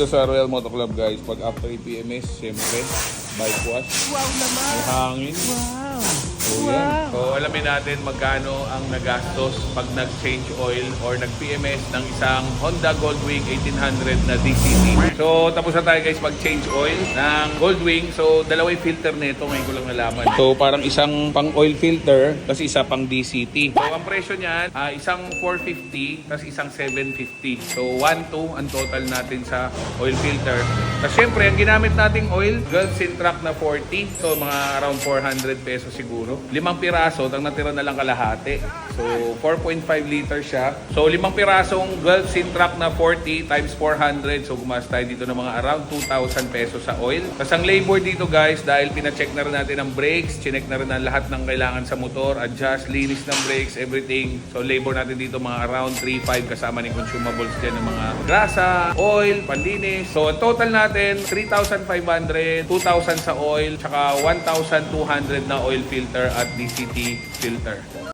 Sa Royal Moto Club guys, pag after PMS, siyempre, bike wash. Wow naman! May hangin. Wow! So, yan. So, alamin natin magkano ang nagastos pag nag-change oil or nag-PMS ng isang Honda Goldwing 1800 na DCT. So, tapos na tayo guys mag-change oil ng Goldwing. So, dalawang filter nito, ngayon ko lang nalaman. So, parang isang pang oil filter, tapos isa pang DCT. So, ang presyo niyan, isang 450, tapos isang 750. So, 1-2 ang total natin sa oil filter. Tapos, syempre, ang ginamit nating oil, Gulf Sintrac na 40. So, mga around 400 pesos siguro. 5 piraso, ang natira na lang kalahati. So, 4.5 liters siya. So, 5 pirasong Gulf Sintrac na 40 times 400. So, gumas tayo dito ng mga around 2,000 pesos sa oil. Tapos, ang labor dito guys, dahil pina-check na rin natin ang brakes, chinek na rin ang lahat ng kailangan sa motor, adjust, linis ng brakes, everything. So, labor natin dito mga around 3,500 kasama ng consumables dyan ng mga grasa, oil, panlinis. So, ang total natin, 3,500, 2,000 sa oil, tsaka 1,200 na oil filter at DCT filter.